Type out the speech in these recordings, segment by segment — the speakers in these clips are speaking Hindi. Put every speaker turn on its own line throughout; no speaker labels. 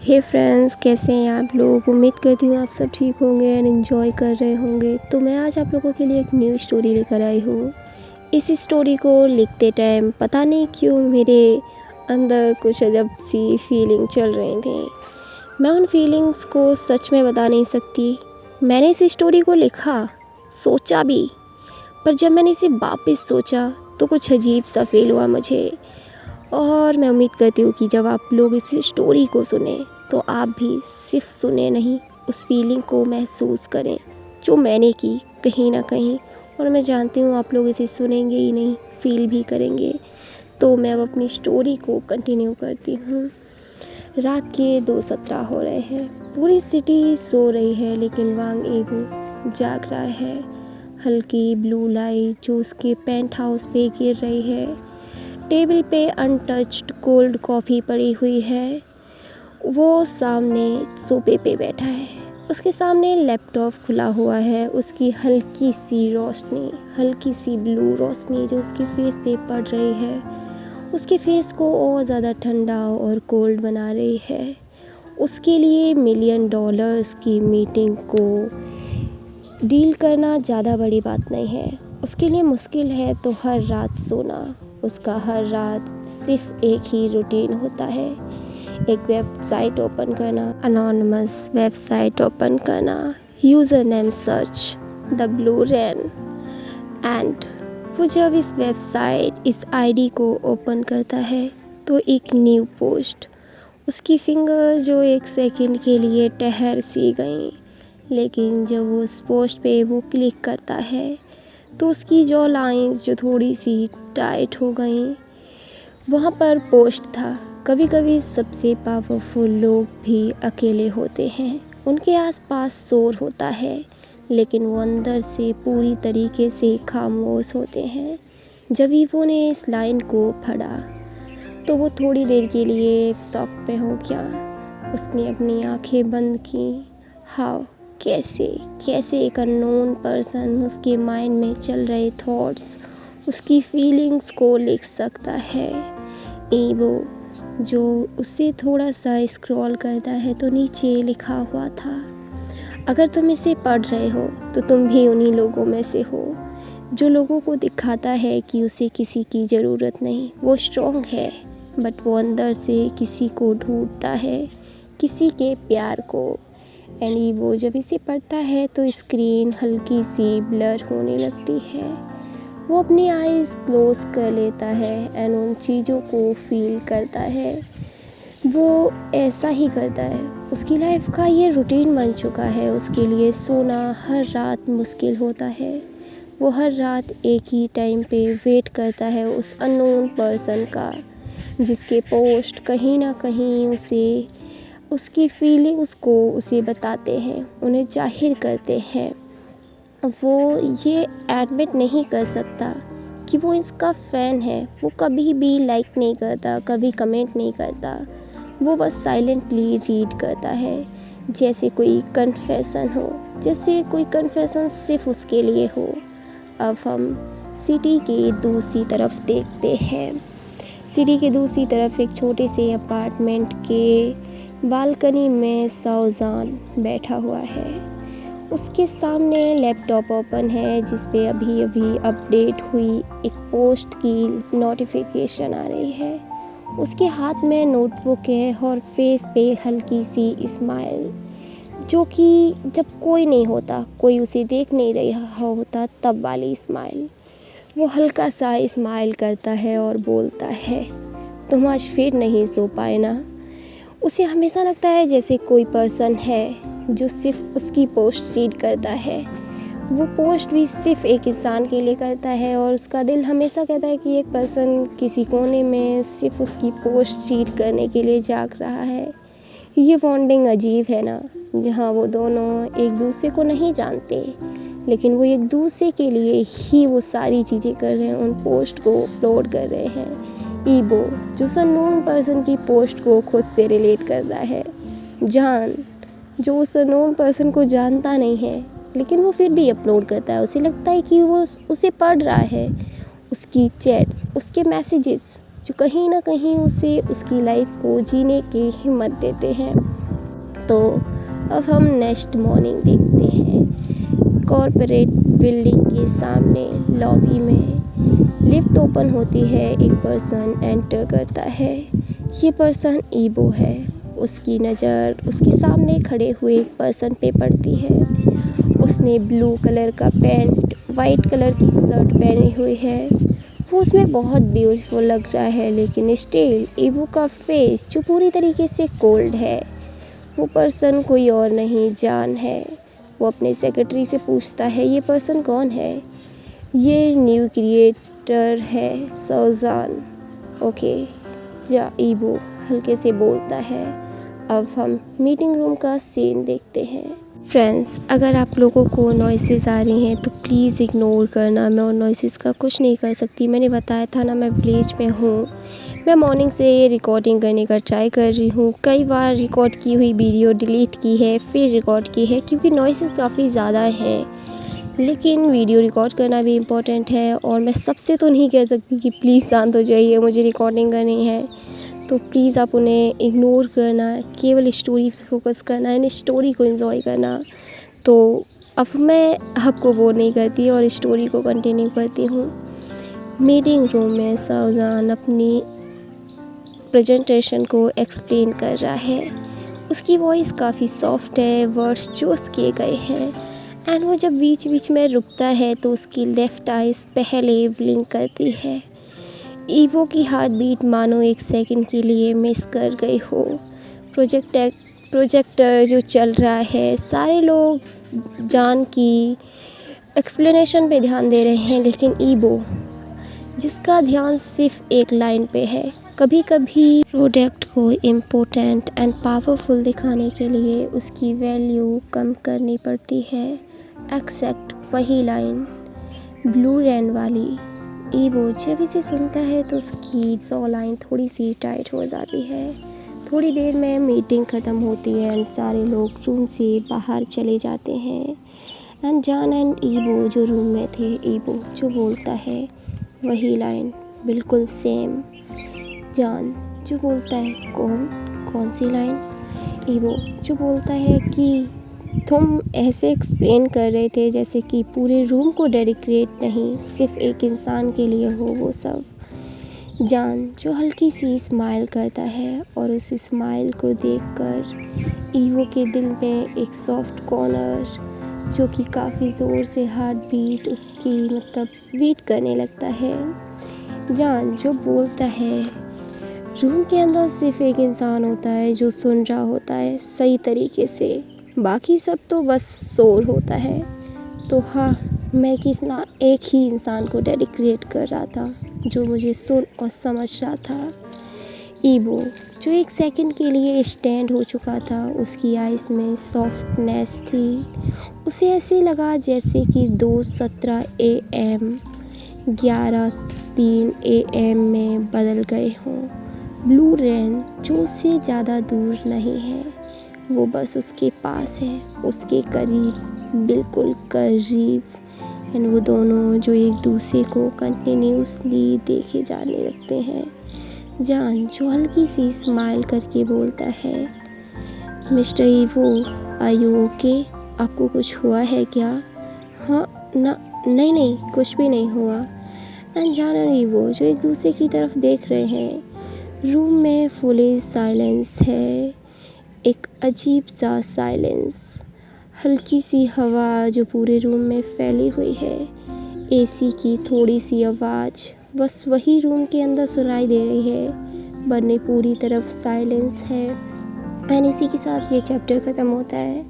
हे फ्रेंड्स, कैसे हैं आप लोग। उम्मीद करती हूँ आप सब ठीक होंगे एंड एंजॉय कर रहे होंगे। तो मैं आज आप लोगों के लिए एक न्यू स्टोरी लेकर आई हूँ। इस स्टोरी को लिखते टाइम पता नहीं क्यों मेरे अंदर कुछ अजब सी फीलिंग चल रही थी। मैं उन फीलिंग्स को सच में बता नहीं सकती। मैंने इस स्टोरी को लिखा, सोचा भी, पर जब मैंने इसे वापस सोचा तो कुछ अजीब सा फील हुआ मुझे। और मैं उम्मीद करती हूँ कि जब आप लोग इस स्टोरी को सुने तो आप भी सिर्फ सुने नहीं, उस फीलिंग को महसूस करें जो मैंने की कहीं ना कहीं। और मैं जानती हूँ आप लोग इसे सुनेंगे ही नहीं, फील भी करेंगे। तो मैं अब अपनी स्टोरी को कंटिन्यू करती हूँ। रात के 2:17 हो रहे हैं। पूरी सिटी सो रही है लेकिन वांग एबू जाग रहा है। हल्की ब्लू लाइट जो उसके पेंट हाउस पे गिर रही है। टेबल पे अनटच्ड कोल्ड कॉफ़ी पड़ी हुई है। वो सामने सोफे पे बैठा है। उसके सामने लैपटॉप खुला हुआ है। उसकी हल्की सी रोशनी, हल्की सी ब्लू रोशनी जो उसके फेस पे पड़ रही है, उसके फेस को और ज़्यादा ठंडा और कोल्ड बना रही है। उसके लिए $1,000,000 की मीटिंग को डील करना ज़्यादा बड़ी बात नहीं है। उसके लिए मुश्किल है तो हर रात सोना। उसका हर रात सिर्फ एक ही रूटीन होता है, एक वेबसाइट ओपन करना, अनोनिमस वेबसाइट ओपन करना, user name search the blue rain. And वो जब इस वेबसाइट, इस आईडी को ओपन करता है तो एक न्यू पोस्ट, उसकी फिंगर जो एक सेकंड के लिए ठहर सी गई। लेकिन जब वो उस पोस्ट पे वो क्लिक करता है तो उसकी जॉ लाइंस जो थोड़ी सी टाइट हो गई। वहाँ पर पोस्ट था, कभी कभी सबसे पावरफुल लोग भी अकेले होते हैं। उनके आसपास शोर होता है लेकिन वो अंदर से पूरी तरीके से खामोश होते हैं। जब ईवो ने इस लाइन को पढ़ा तो वो थोड़ी देर के लिए शॉक पे हो गया। उसने अपनी आंखें बंद की। हाउ, कैसे एक अननोन पर्सन उसके माइंड में चल रहे थॉट्स, उसकी फीलिंग्स को लिख सकता है। ईवो जो उसे थोड़ा सा स्क्रॉल करता है तो नीचे लिखा हुआ था, अगर तुम इसे पढ़ रहे हो तो तुम भी उन्हीं लोगों में से हो जो लोगों को दिखाता है कि उसे किसी की ज़रूरत नहीं। वो स्ट्रॉन्ग है बट वो अंदर से किसी को ढूंढता है, किसी के प्यार को। एंड वो जब इसे पढ़ता है तो स्क्रीन हल्की सी ब्लर होने लगती है। वो अपनी आईज़ क्लोज कर लेता है एंड उन चीज़ों को फील करता है। वो ऐसा ही करता है, उसकी लाइफ का ये रूटीन बन चुका है। उसके लिए सोना हर रात मुश्किल होता है। वो हर रात एक ही टाइम पे वेट करता है उस अननोन पर्सन का, जिसके पोस्ट कहीं ना कहीं उसे, उसकी फीलिंग्स को उसे बताते हैं, उन्हें जाहिर करते हैं। वो ये एडमिट नहीं कर सकता कि वो इसका फ़ैन है। वो कभी भी लाइक नहीं करता, कभी कमेंट नहीं करता। वो बस साइलेंटली रीड करता है, जैसे कोई कन्फेशन हो, जैसे कोई कन्फेशन सिर्फ उसके लिए हो। अब हम सिटी के दूसरी तरफ देखते हैं। सिटी के दूसरी तरफ एक छोटे से अपार्टमेंट के बालकनी में सौजान बैठा हुआ है। उसके सामने लैपटॉप ओपन है जिस पे अभी अभी अपडेट हुई एक पोस्ट की नोटिफिकेशन आ रही है। उसके हाथ में नोटबुक है और फेस पे हल्की सी स्माइल, जो कि जब कोई नहीं होता, कोई उसे देख नहीं रहा होता, तब वाली स्माइल। वो हल्का सा स्माइल करता है और बोलता है, तुम आज फिर नहीं सो पाए ना। उसे हमेशा लगता है जैसे कोई पर्सन है जो सिर्फ उसकी पोस्ट रीड करता है। वो पोस्ट भी सिर्फ एक इंसान के लिए करता है और उसका दिल हमेशा कहता है कि एक पर्सन किसी कोने में सिर्फ उसकी पोस्ट रीड करने के लिए जाग रहा है। ये बॉन्डिंग अजीब है ना, जहाँ वो दोनों एक दूसरे को नहीं जानते लेकिन वो एक दूसरे के लिए ही वो सारी चीज़ें कर रहे हैं, उन पोस्ट को अपलोड कर रहे हैं। ईवो जो उस अननोन पर्सन की पोस्ट को खुद से रिलेट करता है। जान जो उस अननोन पर्सन को जानता नहीं है लेकिन वो फिर भी अपलोड करता है। उसे लगता है कि वो उसे पढ़ रहा है, उसकी चैट्स, उसके मैसेजेस जो कहीं ना कहीं उसे उसकी लाइफ को जीने की हिम्मत देते हैं। तो अब हम नेक्स्ट मॉर्निंग देखते हैं। कॉर्पोरेट बिल्डिंग के सामने लॉबी में लिफ्ट ओपन होती है। एक पर्सन एंटर करता है। ये पर्सन ईबो है। उसकी नज़र उसके सामने खड़े हुए एक पर्सन पे पड़ती है। उसने ब्लू कलर का पैंट, वाइट कलर की शर्ट पहनी हुई है। वो उसमें बहुत ब्यूटीफुल लग रहा है, लेकिन स्टिल ईबो का फेस जो पूरी तरीके से कोल्ड है। वो पर्सन कोई और नहीं, जान है। वो अपने सेक्रेटरी से पूछता है, ये पर्सन कौन है? ये न्यू क्रिएटर है, सौजान। ओके, जा, ईबो हल्के से बोलता है। अब हम मीटिंग रूम का सीन देखते हैं। फ्रेंड्स, अगर आप लोगों को नॉइसेस आ रही हैं तो प्लीज़ इग्नोर करना। मैं उन नॉइसेस का कुछ नहीं कर सकती। मैंने बताया था ना, मैं विलेज में हूँ। मैं मॉर्निंग से रिकॉर्डिंग करने का ट्राई कर रही हूँ। कई बार रिकॉर्ड की हुई वीडियो डिलीट की है, फिर रिकॉर्ड की है, क्योंकि नॉइसेस काफ़ी ज़्यादा हैं। लेकिन वीडियो रिकॉर्ड करना भी इम्पोर्टेंट है, और मैं सबसे तो नहीं कह सकती कि प्लीज़ शांत हो जाइए, मुझे रिकॉर्डिंग करनी है। तो प्लीज़ आप उन्हें इग्नोर करना, केवल स्टोरी पे फोकस करना, इन स्टोरी को एंजॉय करना। तो अब मैं आपको वो नहीं करती और स्टोरी को कंटिन्यू करती हूँ। मीटिंग रूम में सौजान अपनी प्रेजेंटेशन को एक्सप्लेन कर रहा है। उसकी वॉइस काफ़ी सॉफ्ट है, वर्ड्स चूज़ किए गए हैं। एंड वो जब बीच बीच में रुकता है तो उसकी लेफ़्ट आइज़ पहले ब्लिंक करती है। ईवो की हार्ट बीट मानो एक सेकंड के लिए मिस कर गई हो। प्रोजेक्टर जो चल रहा है, सारे लोग जान की एक्सप्लेनेशन पे ध्यान दे रहे हैं, लेकिन ईवो जिसका ध्यान सिर्फ एक लाइन पे है। कभी कभी प्रोडक्ट को इम्पोर्टेंट एंड पावरफुल दिखाने के लिए उसकी वैल्यू कम करनी पड़ती है। एक्सेप्ट वही लाइन, ब्लू रैन वाली। ईवो जब इसे सुनता है तो उसकी जॉ लाइन थोड़ी सी टाइट हो जाती है। थोड़ी देर में मीटिंग ख़त्म होती है एंड सारे लोग रूम से बाहर चले जाते हैं। एंड जान एंड ईवो जो रूम में थे, ईवो जो बोलता है वही लाइन, बिल्कुल सेम। जान जो बोलता है, कौन सी लाइन? ईवो जो बोलता है कि तुम ऐसे एक्सप्लेन कर रहे थे जैसे कि पूरे रूम को डेडिकेट नहीं, सिर्फ एक इंसान के लिए हो वो सब। जान जो हल्की सी स्माइल करता है, और उस स्माइल को देखकर ईवो के दिल में एक सॉफ्ट कॉर्नर जो कि काफ़ी ज़ोर से हार्ट बीट उसकी बीट करने लगता है। जान जो बोलता है, रूम के अंदर सिर्फ एक इंसान होता है जो सुन रहा होता है सही तरीके से, बाकी सब तो बस शोर होता है। तो हाँ, मैं एक ही इंसान को डेडिकेट कर रहा था जो मुझे सुन और समझ रहा था। ईवो जो एक सेकंड के लिए स्टैंड हो चुका था, उसकी आइज़ में सॉफ्टनेस थी। उसे ऐसे लगा जैसे कि 2:17 AM 11:03 AM में बदल गए हों। ब्लू रैन जो उससे ज़्यादा दूर नहीं है, वो बस उसके पास है, उसके करीब, बिल्कुल करीब। एंड वो दोनों जो एक दूसरे को कंटिन्यूसली देखे जाने लगते हैं। जान जो हल्की सी स्माइल करके बोलता है, mister Evo, are you okay? आपको कुछ हुआ है क्या? हाँ ना, नहीं कुछ भी नहीं हुआ। एंड जान और ईवो जो एक दूसरे की तरफ देख रहे हैं। रूम में फुली साइलेंस है, एक अजीब सा साइलेंस। हल्की सी हवा जो पूरे रूम में फैली हुई है। एसी की थोड़ी सी आवाज़ बस वही रूम के अंदर सुनाई दे रही है, वरना पूरी तरफ साइलेंस है। एंड इसी के साथ ये चैप्टर ख़त्म होता है।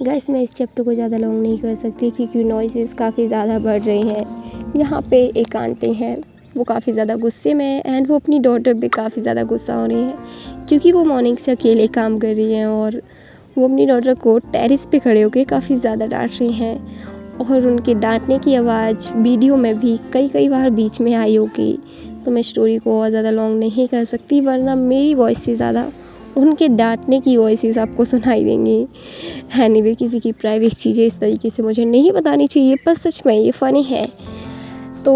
गाइस, मैं इस चैप्टर को ज़्यादा लॉन्ग नहीं कर सकती क्योंकि नॉइसेस काफ़ी ज़्यादा बढ़ रही हैं। यहाँ पे एक आंटी हैं, वो काफ़ी ज़्यादा गुस्से में है एंड वो अपनी डॉटर पे काफ़ी ज़्यादा गुस्सा हो रही है क्योंकि वो मॉर्निंग से अकेले काम कर रही हैं, और वो अपनी डॉटर को टेरेस पे खड़े होकर काफ़ी ज़्यादा डांट रही हैं। और उनके डांटने की आवाज़ वीडियो में भी कई बार बीच में आई होगी। तो मैं स्टोरी को और ज़्यादा लॉन्ग नहीं कर सकती, वरना मेरी वॉइस से ज़्यादा उनके डांटने की वॉइसेस आपको सुनाई देंगी। एनीवे, किसी की प्राइवेट चीज़ें इस तरीके से मुझे नहीं बतानी चाहिए, पर सच में ये फ़नी है। तो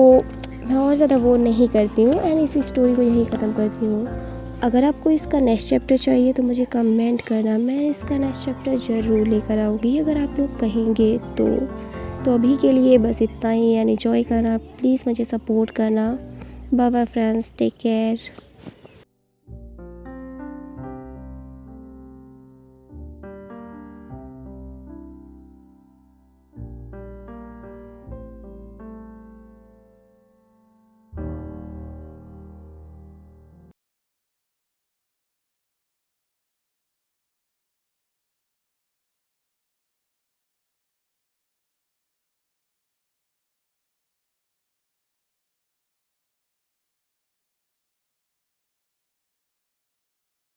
मैं और ज़्यादा वो नहीं करती हूँ एंड इस स्टोरी को यहीं ख़त्म करती हूँ। अगर आपको इसका नेक्स्ट चैप्टर चाहिए तो मुझे कमेंट करना, मैं इसका नेक्स्ट चैप्टर ज़रूर लेकर आऊँगी अगर आप लोग कहेंगे तो अभी के लिए बस इतना ही, एंड एंजॉय करना, प्लीज़ मुझे सपोर्ट करना। Bye bye friends, take care.